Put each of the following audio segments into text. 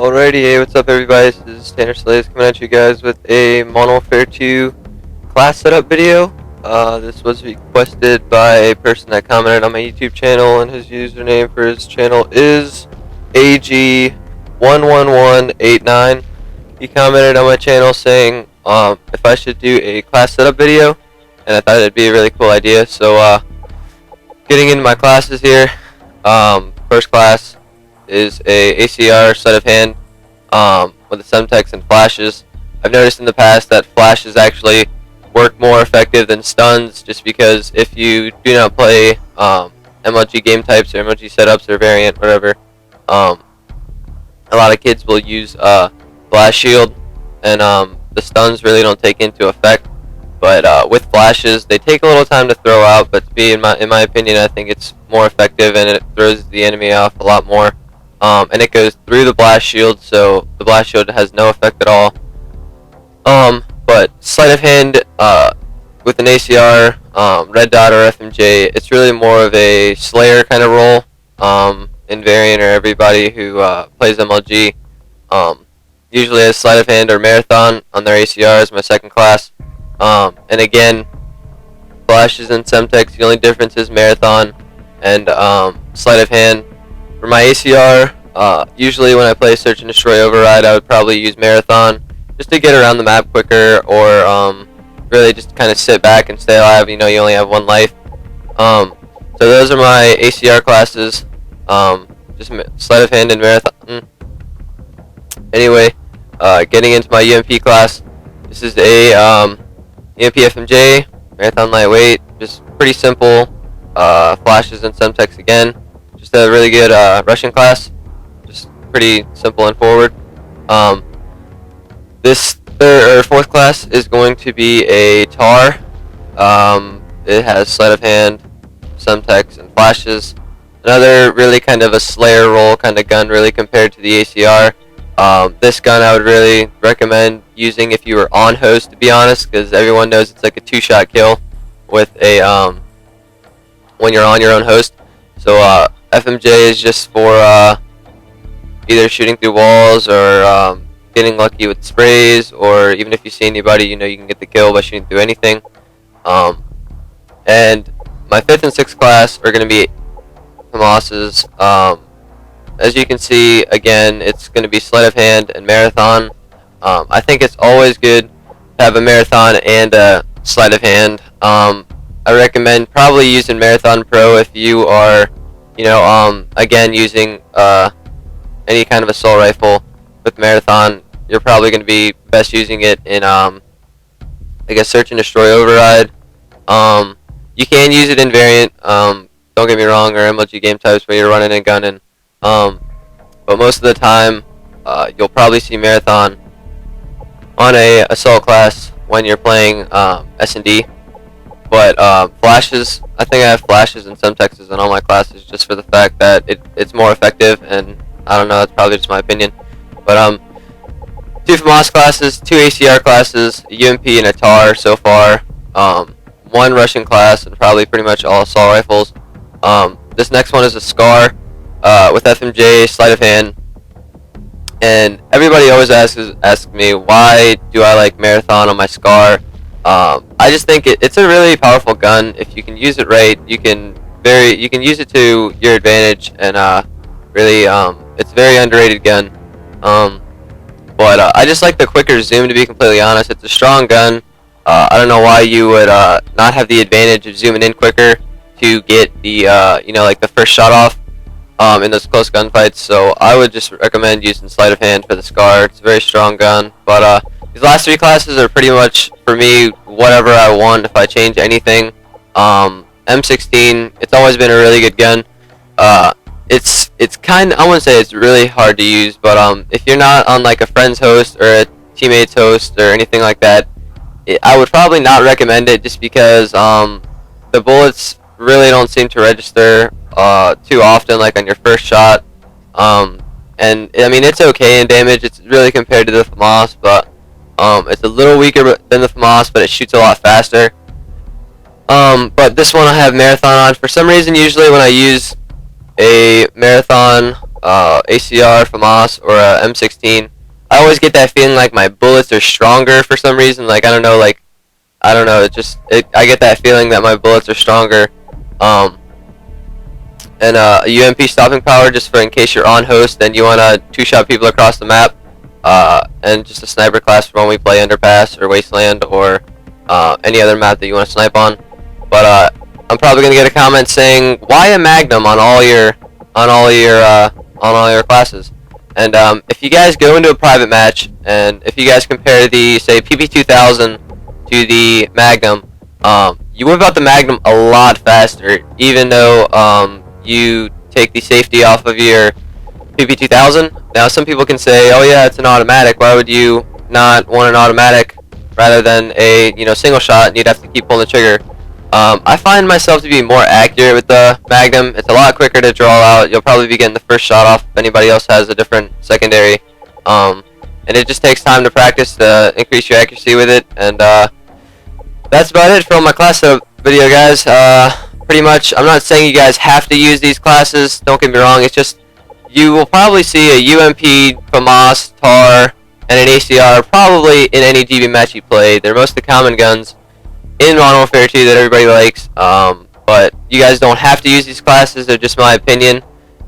Alrighty, hey, what's up everybody? This is Tanner Slays coming at you guys with a Modern Warfare 2 class setup video. This was requested by a person that commented on my YouTube channel, and his username for his channel is AG11189. He commented on my channel saying if I should do a class setup video, and I thought it'd be a really cool idea. So getting into my classes here, first class is a ACR sleight of hand with the Semtex and flashes. I've noticed in the past that flashes actually work more effective than stuns, just because if you do not play MLG game types or MLG setups or variant, whatever, a lot of kids will use blast shield, and the stuns really don't take into effect. But with flashes, they take a little time to throw out, but in my opinion, I think it's more effective, and it throws the enemy off a lot more. And it goes through the blast shield, so the blast shield has no effect at all. But sleight of hand with an ACR, red dot or FMJ, it's really more of a slayer kind of role. In variant, or everybody who plays MLG usually has sleight of hand or marathon on their ACR as my second class. And again, flashes and Semtex, the only difference is marathon and sleight of hand. For my ACR, usually when I play Search and Destroy Override, I would probably use Marathon just to get around the map quicker, or really just kind of sit back and stay alive. You know, you only have one life. So those are my ACR classes, just Sleight of Hand and Marathon. Anyway, getting into my UMP class, this is a UMP FMJ, Marathon Lightweight, just pretty simple, flashes and Semtex again. Just a really good Russian class, just pretty simple and forward. This third or fourth class is going to be a TAR. It has sleight of hand, Semtex, and flashes. Another really kind of a slayer role kind of gun, really, compared to the ACR. This gun I would really recommend using if you were on host, to be honest, because everyone knows it's like a two-shot kill with a when you're on your own host. So FMJ is just for either shooting through walls or getting lucky with sprays, or even if you see anybody, you know you can get the kill by shooting through anything. And my fifth and sixth class are going to be Hamas's. As you can see, again, it's going to be sleight of hand and marathon. I think it's always good to have a marathon and a sleight of hand. I recommend probably using Marathon Pro if you are, you know, again, using any kind of assault rifle with Marathon. You're probably going to be best using it in, I guess, Search and Destroy Override. You can use it in variant, don't get me wrong, or MLG game types where you're running and gunning. But most of the time, you'll probably see Marathon on a assault class when you're playing S&D. But flashes, I think I have flashes and Semtexes in all my classes, just for the fact that it's more effective, and I don't know, that's probably just my opinion. But two FAMAS classes, two ACR classes, a UMP and a TAR so far, one Russian class, and probably pretty much all assault rifles. This next one is a SCAR with FMJ, sleight of hand. And everybody always asks me, why do I like Marathon on my SCAR? I just think it's a really powerful gun. If you can use it right, you can use it to your advantage, and really, it's a very underrated gun. But I just like the quicker zoom, to be completely honest. It's a strong gun. I don't know why you would not have the advantage of zooming in quicker to get the you know, like the first shot off in those close gunfights. So I would just recommend using sleight of hand for the SCAR. It's a very strong gun. But these last three classes are pretty much, for me, whatever I want. If I change anything, M16, it's always been a really good gun. It's kind of, I wouldn't say it's really hard to use, but if you're not on like a friend's host or a teammate's host or anything like that, I would probably not recommend it, just because the bullets really don't seem to register too often, like on your first shot. And I mean, it's okay in damage. It's really compared to the FAMAS, but it's a little weaker than the FAMAS, but it shoots a lot faster. But this one I have Marathon on. For some reason, usually when I use a Marathon ACR, FAMAS, or a M16, I always get that feeling like my bullets are stronger for some reason. Like, I don't know, I get that feeling that my bullets are stronger. And a UMP stopping power just for in case you're on host and you want to two-shot people across the map. And just a sniper class for when we play Underpass or Wasteland or any other map that you want to snipe on. But I'm probably gonna get a comment saying, "Why a Magnum on all your classes?" And if you guys go into a private match and if you guys compare the say PP2000 to the Magnum, you whip out the Magnum a lot faster, even though you take the safety off of your PP2000. Now some people can say, "Oh yeah, it's an automatic. Why would you not want an automatic rather than a single shot and you'd have to keep pulling the trigger?" I find myself to be more accurate with the Magnum. It's a lot quicker to draw out. You'll probably be getting the first shot off if anybody else has a different secondary. And it just takes time to practice to increase your accuracy with it. And that's about it for my class setup video, guys. Pretty much, I'm not saying you guys have to use these classes. Don't get me wrong. It's just you will probably see a UMP, FAMAS, TAR, and an ACR probably in any GB match you play. They're most of the common guns in Modern Warfare 2 that everybody likes, but you guys don't have to use these classes. They're just my opinion.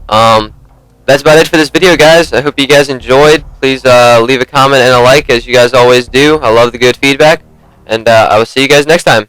That's about it for this video, guys. I hope you guys enjoyed. Please leave a comment and a like, as you guys always do. I love the good feedback, and I will see you guys next time.